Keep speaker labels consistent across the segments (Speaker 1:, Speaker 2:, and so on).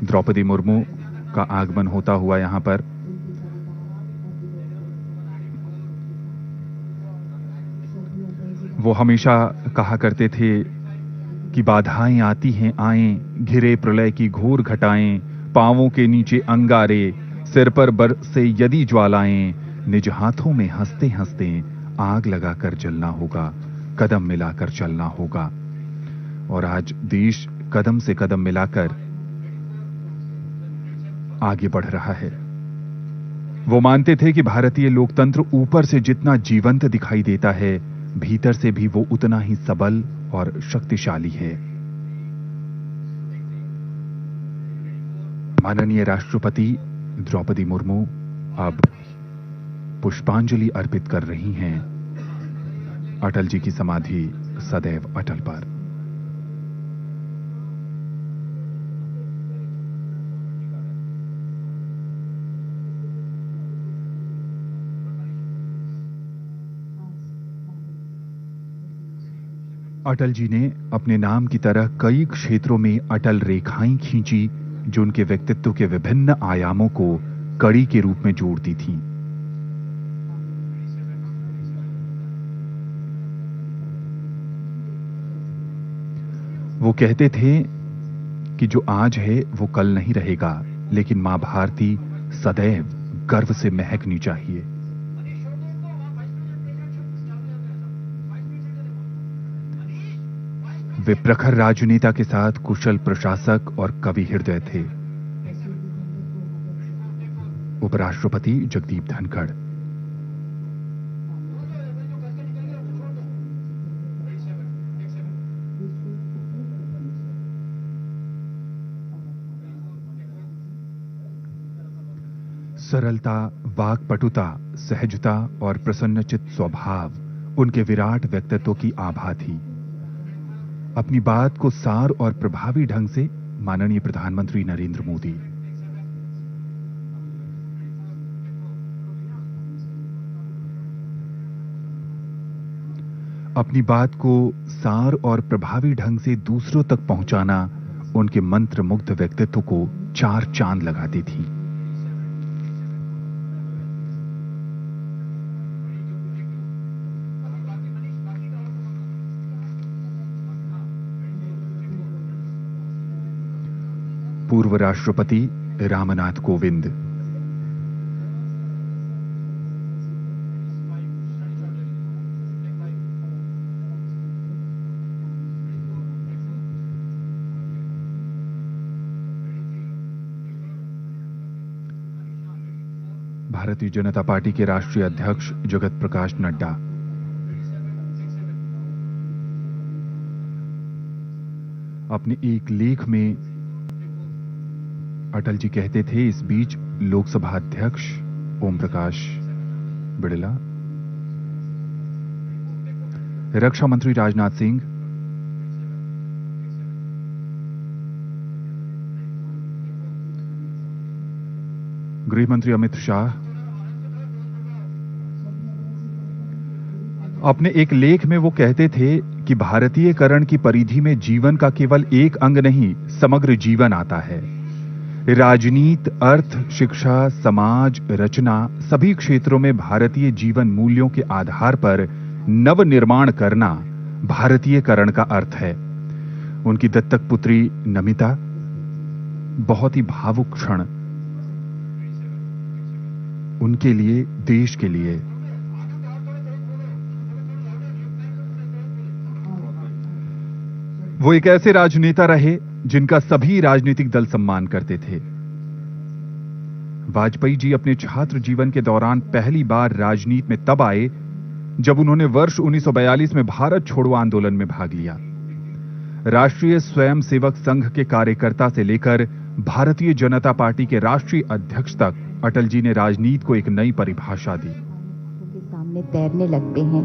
Speaker 1: द्रौपदी मुर्मू का आगमन होता हुआ यहां पर। वो हमेशा कहा करते थे कि बाधाएं आती हैं आएं, घिरे प्रलय की घोर घटाएं, पांवों के नीचे अंगारे, सिर पर बरसे यदि ज्वालाएं, निज हाथों में हंसते हंसते आग लगाकर जलना होगा, कदम मिलाकर चलना होगा। और आज देश कदम से कदम मिलाकर आगे बढ़ रहा है। वो मानते थे कि भारतीय लोकतंत्र ऊपर से जितना जीवंत दिखाई देता है, भीतर से भी वो उतना ही सबल और शक्तिशाली है। माननीय राष्ट्रपति द्रौपदी मुर्मू अब पुष्पांजलि अर्पित कर रही हैं अटल जी की समाधि सदैव अटल पर। अटल जी ने अपने नाम की तरह कई क्षेत्रों में अटल रेखाएं खींची, जो उनके व्यक्तित्व के विभिन्न आयामों को कड़ी के रूप में जोड़ती थीं। वो कहते थे कि जो आज है वो कल नहीं रहेगा, लेकिन मां भारती सदैव गर्व से महकनी चाहिए। वे प्रखर राजनेता के साथ कुशल प्रशासक और कवि हृदय थे। उपराष्ट्रपति जगदीप धनखड़। सरलता, वाक्पटुता, सहजता और प्रसन्नचित्त स्वभाव उनके विराट व्यक्तित्व की आभा थी। अपनी बात को सार और प्रभावी ढंग से माननीय प्रधानमंत्री नरेंद्र मोदी, अपनी बात को सार और प्रभावी ढंग से दूसरों तक पहुंचाना उनके मंत्र मुग्ध व्यक्तित्व को चार चांद लगाती थी। पूर्व राष्ट्रपति रामनाथ कोविंद, भारतीय जनता पार्टी के राष्ट्रीय अध्यक्ष जगत प्रकाश नड्डा, अपने एक लेख में अटल जी कहते थे, इस बीच लोकसभा अध्यक्ष ओम प्रकाश बिड़ला, रक्षा मंत्री राजनाथ सिंह, गृह मंत्री अमित शाह अपने एक लेख में वो कहते थे कि भारतीयकरण की परिधि में जीवन का केवल एक अंग नहीं, समग्र जीवन आता है। राजनीति, अर्थ, शिक्षा, समाज, रचना सभी क्षेत्रों में भारतीय जीवन मूल्यों के आधार पर नव निर्माण करना भारतीयकरण का अर्थ है। उनकी दत्तक पुत्री नमिता बहुत ही भावुक क्षण उनके लिए, देश के लिए। वो एक ऐसे राजनेता रहे जिनका सभी राजनीतिक दल सम्मान करते थे। वाजपेयी जी अपने छात्र जीवन के दौरान पहली बार राजनीति में तब आए जब उन्होंने वर्ष 1942 में भारत छोड़ो आंदोलन में भाग लिया। राष्ट्रीय स्वयंसेवक संघ के कार्यकर्ता से लेकर भारतीय जनता पार्टी के राष्ट्रीय अध्यक्ष तक अटल जी ने राजनीति को एक नई परिभाषा दी।
Speaker 2: के सामने तैरने लगते हैं।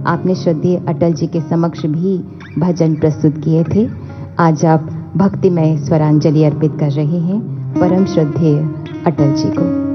Speaker 2: आपने श्रद्धेय अटल जी के समक्ष भी भजन प्रस्तुत किए थे। आज आप भक्तिमय स्वरांजलि अर्पित कर रहे हैं परम श्रद्धेय अटल जी को।